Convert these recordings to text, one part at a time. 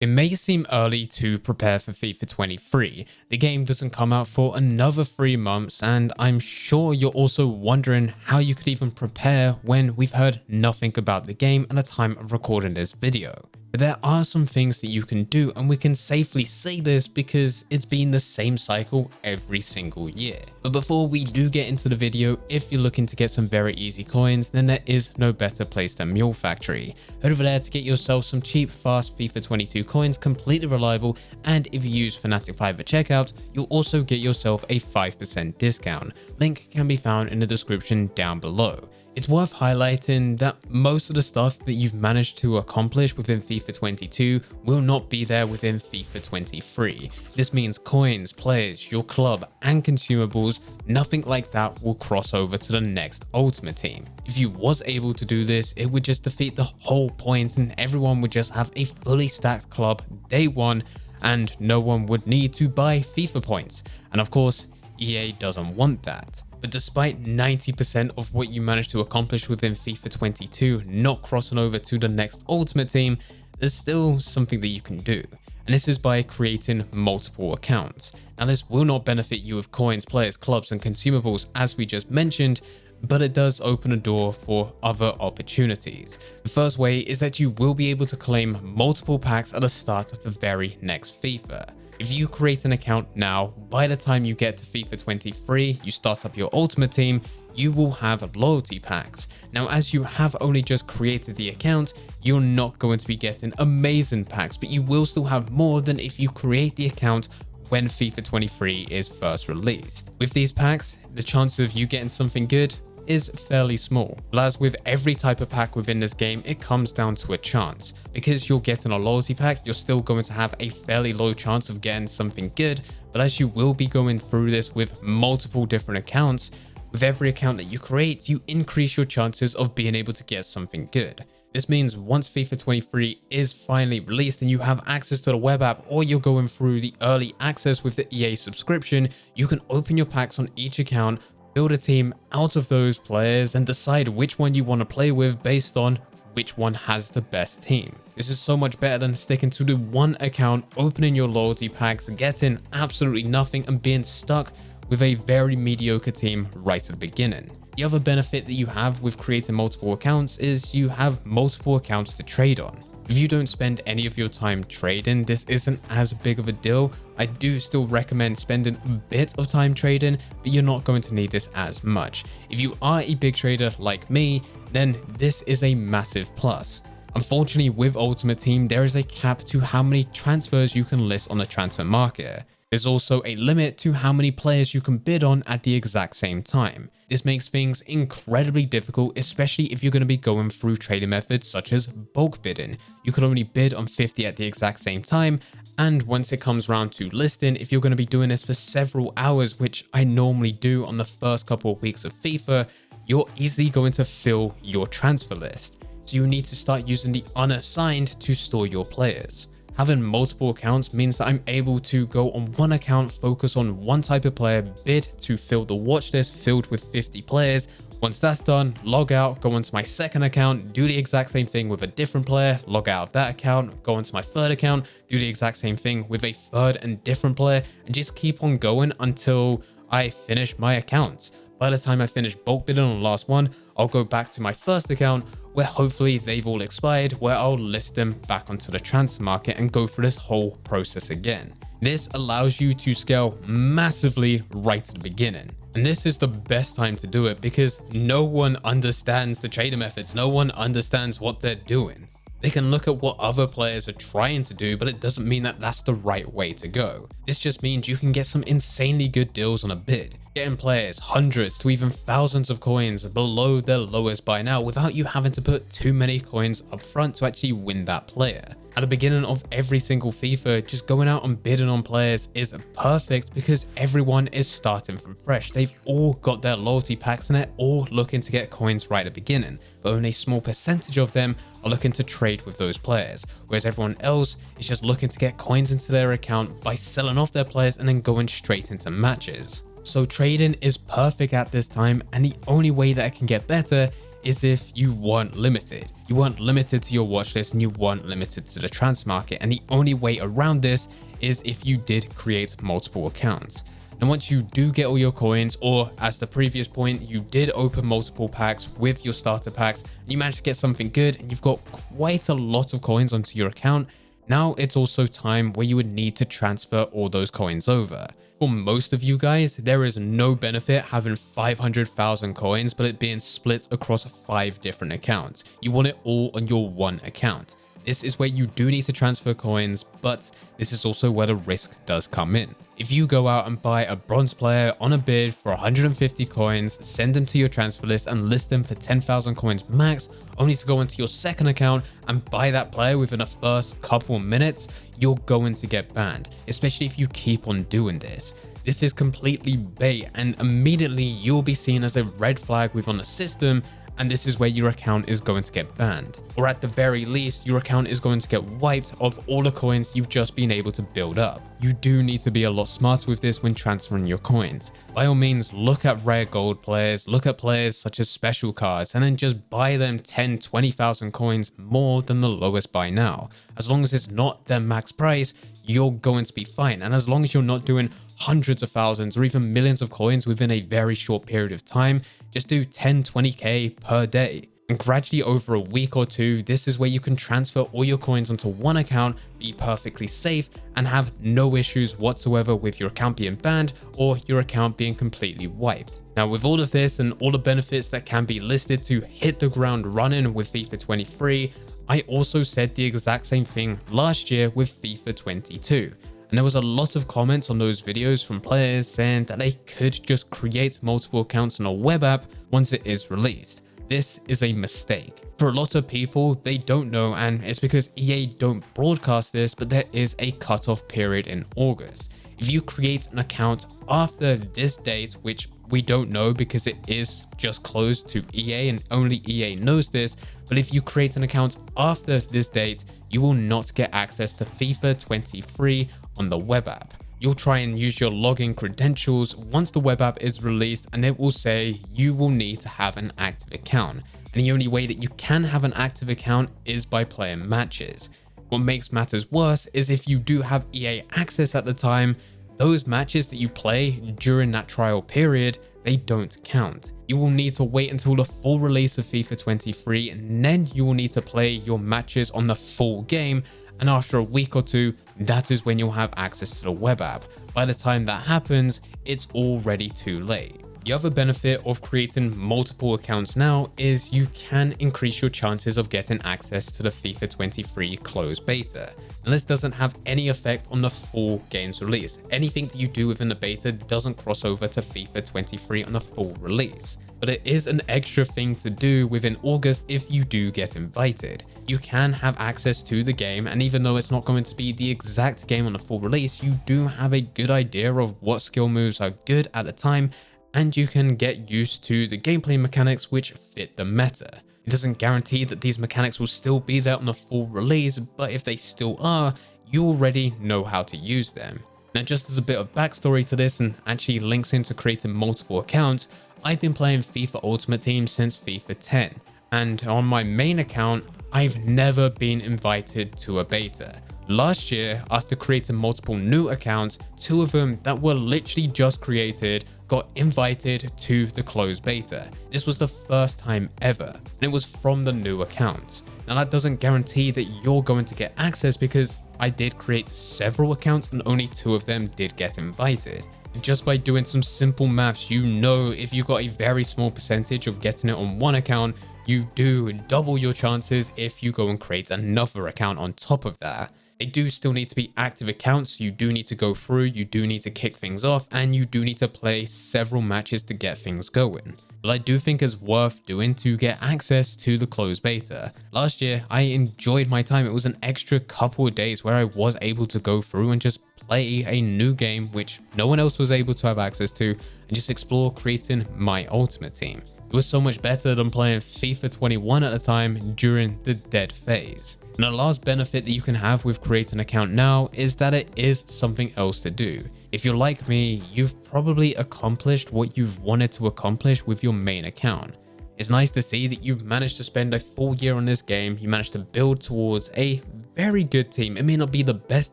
It may seem early to prepare for FIFA 23. The game doesn't come out for another 3 months, and I'm sure you're also wondering how you could even prepare when we've heard nothing about the game at the time of recording this video. But there are some things that you can do, and we can safely say this because it's been the same cycle every single year. But before we do get into the video, if you're looking to get some very easy coins, then there is no better place than Mule Factory. Head over there to get yourself some cheap, fast FIFA 22 coins, completely reliable, and if you use Fnatic5 at checkout, you'll also get yourself a 5% discount. Link can be found in the description down below. It's worth highlighting that most of the stuff that you've managed to accomplish within FIFA 22 will not be there within FIFA 23. This means coins, players, your club, and consumables, nothing like that will cross over to the next Ultimate Team. If you was able to do this, it would just defeat the whole point and everyone would just have a fully stacked club day one and no one would need to buy FIFA points. And of course, EA doesn't want that. But despite 90% of what you manage to accomplish within FIFA 22 not crossing over to the next Ultimate Team, there's still something that you can do. And this is by creating multiple accounts. Now this will not benefit you with coins, players, clubs, and consumables as we just mentioned, but it does open a door for other opportunities. The first way is that you will be able to claim multiple packs at the start of the very next FIFA. If you create an account now, by the time you get to FIFA 23, you start up your Ultimate Team, you will have loyalty packs. Now, as you have only just created the account, you're not going to be getting amazing packs, but you will still have more than if you create the account when FIFA 23 is first released. With these packs, the chances of you getting something good is fairly small. But as with every type of pack within this game, it comes down to a chance. Because you're getting a loyalty pack, you're still going to have a fairly low chance of getting something good, but as you will be going through this with multiple different accounts, with every account that you create, you increase your chances of being able to get something good. This means once FIFA 23 is finally released and you have access to the web app, or you're going through the early access with the EA subscription, you can open your packs on each account, build a team out of those players, and decide which one you want to play with based on which one has the best team. This is so much better than sticking to the one account, opening your loyalty packs, getting absolutely nothing, and being stuck with a very mediocre team right at the beginning. The other benefit that you have with creating multiple accounts is you have multiple accounts to trade on. If you don't spend any of your time trading, this isn't as big of a deal. I do still recommend spending a bit of time trading, but you're not going to need this as much. If you are a big trader like me, then this is a massive plus. Unfortunately, with Ultimate Team, there is a cap to how many transfers you can list on the transfer market. There's also a limit to how many players you can bid on at the exact same time. This makes things incredibly difficult, especially if you're going to be going through trading methods such as bulk bidding. You can only bid on 50 at the exact same time, and once it comes around to listing, if you're going to be doing this for several hours, which I normally do on the first couple of weeks of FIFA, you're easily going to fill your transfer list. So you need to start using the unassigned to store your players. Having multiple accounts means that I'm able to go on one account, focus on one type of player, bid to fill the watch list filled with 50 players. Once that's done, log out, go onto my second account, do the exact same thing with a different player, log out of that account, go onto my third account, do the exact same thing with a third and different player, and just keep on going until I finish my accounts. By the time I finish bulk bidding on the last one, I'll go back to my first account, where hopefully they've all expired, where I'll list them back onto the transfer market and go through this whole process again. This allows you to scale massively right at the beginning. And this is the best time to do it because no one understands the trading methods. No one understands what they're doing. They can look at what other players are trying to do, but it doesn't mean that that's the right way to go. This just means you can get some insanely good deals on a bid, getting players hundreds to even thousands of coins below their lowest buy now without you having to put too many coins up front to actually win that player. At the beginning of every single FIFA, just going out and bidding on players is perfect because everyone is starting from fresh. They've all got their loyalty packs and they're all looking to get coins right at the beginning, but only a small percentage of them are looking to trade with those players, whereas everyone else is just looking to get coins into their account by selling off their players and then going straight into matches. So trading is perfect at this time, and the only way that it can get better is if you weren't limited. You weren't limited to your watch list and you weren't limited to the transfer market. And the only way around this is if you did create multiple accounts. And once you do get all your coins, or as the previous point, you did open multiple packs with your starter packs, and you managed to get something good and you've got quite a lot of coins onto your account, now it's also time where you would need to transfer all those coins over. For most of you guys, there is no benefit having 500,000 coins, but it being split across 5 different accounts. You want it all on your one account. This is where you do need to transfer coins, but this is also where the risk does come in. If you go out and buy a bronze player on a bid for 150 coins, send them to your transfer list and list them for 10,000 coins max, only to go into your second account and buy that player within the first couple minutes, you're going to get banned, especially if you keep on doing this. This is completely bait, and immediately you'll be seen as a red flag within the system, and this is where your account is going to get banned. Or at the very least, your account is going to get wiped of all the coins you've just been able to build up. You do need to be a lot smarter with this when transferring your coins. By all means, look at rare gold players, look at players such as special cards, and then just buy them 10, 20,000 coins more than the lowest buy now. As long as it's not their max price, you're going to be fine. And as long as you're not doing hundreds of thousands or even millions of coins within a very short period of time, just do 10, 20k per day. And gradually over a week or two, this is where you can transfer all your coins onto one account, be perfectly safe, and have no issues whatsoever with your account being banned or your account being completely wiped. Now, with all of this and all the benefits that can be listed to hit the ground running with FIFA 23, I also said the exact same thing last year with FIFA 22. And there was a lot of comments on those videos from players saying that they could just create multiple accounts on a web app once it is released. This is a mistake. For a lot of people, they don't know, and it's because EA don't broadcast this, but there is a cutoff period in August. If you create an account after this date, which we don't know because it is just closed to EA and only EA knows this, but if you create an account after this date, you will not get access to FIFA 23 on the web app. You'll try and use your login credentials once the web app is released, and it will say you will need to have an active account. And the only way that you can have an active account is by playing matches. What makes matters worse is if you do have EA access at the time, those matches that you play during that trial period, they don't count. You will need to wait until the full release of FIFA 23, and then you will need to play your matches on the full game. And after a week or two, that is when you'll have access to the web app. By the time that happens, it's already too late. The other benefit of creating multiple accounts now is you can increase your chances of getting access to the FIFA 23 closed beta. And this doesn't have any effect on the full game's release. Anything that you do within the beta doesn't cross over to FIFA 23 on the full release. But it is an extra thing to do within August if you do get invited. You can have access to the game, and even though it's not going to be the exact game on the full release, you do have a good idea of what skill moves are good at the time, and you can get used to the gameplay mechanics which fit the meta. It doesn't guarantee that these mechanics will still be there on the full release, but if they still are, you already know how to use them. Now, just as a bit of backstory to this and actually links into creating multiple accounts, I've been playing FIFA Ultimate Team since FIFA 10, and on my main account, I've never been invited to a beta. Last year, after creating multiple new accounts, 2 of them that were literally just created got invited to the closed beta. This was the first time ever, and it was from the new accounts. Now, that doesn't guarantee that you're going to get access because I did create several accounts and only 2 of them did get invited. And just by doing some simple maths, you know if you got a very small percentage of getting it on one account, you do double your chances if you go and create another account on top of that. They do still need to be active accounts. You do need to go through, you do need to kick things off, and you do need to play several matches to get things going. But I do think it's worth doing to get access to the closed beta. Last year, I enjoyed my time. It was an extra couple of days where I was able to go through and just play a new game which no one else was able to have access to, and just explore creating my ultimate team. It was so much better than playing FIFA 21 at the time during the dead phase. And the last benefit that you can have with creating an account now is that it is something else to do. If you're like me, you've probably accomplished what you've wanted to accomplish with your main account. It's nice to see that you've managed to spend a full year on this game. You managed to build towards a very good team. It may not be the best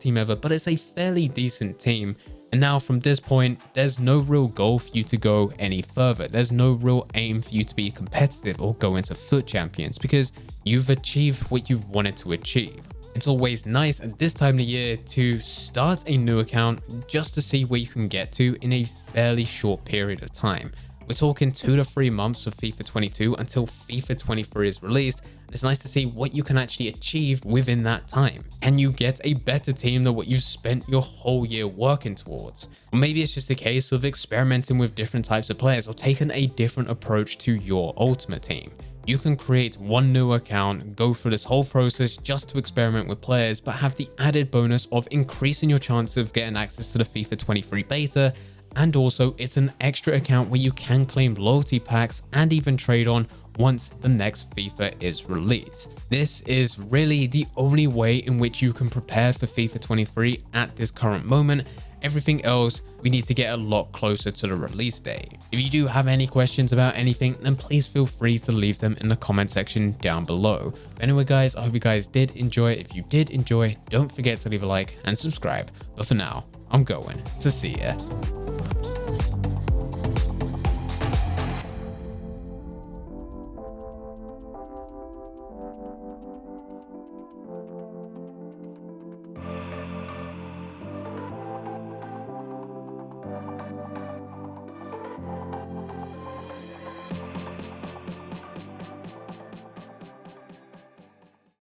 team ever, but it's a fairly decent team. And now from this point, there's no real goal for you to go any further. There's no real aim for you to be competitive or go into FUT champions because you've achieved what you wanted to achieve. It's always nice at this time of the year to start a new account just to see where you can get to in a fairly short period of time. We're talking 2 to 3 months of FIFA 22 until FIFA 23 is released. It's nice to see what you can actually achieve within that time. Can you get a better team than what you've spent your whole year working towards? Or maybe it's just a case of experimenting with different types of players or taking a different approach to your Ultimate Team. You can create one new account, go through this whole process just to experiment with players, but have the added bonus of increasing your chance of getting access to the FIFA 23 beta. And also it's an extra account where you can claim loyalty packs and even trade on once the next FIFA is released. This is really the only way in which you can prepare for FIFA 23 at this current moment. Everything else, we need to get a lot closer to the release date. If you do have any questions about anything, then please feel free to leave them in the comment section down below. But anyway guys, I hope you guys did enjoy. If you did enjoy, don't forget to leave a like and subscribe. But for now, I'm going to see ya.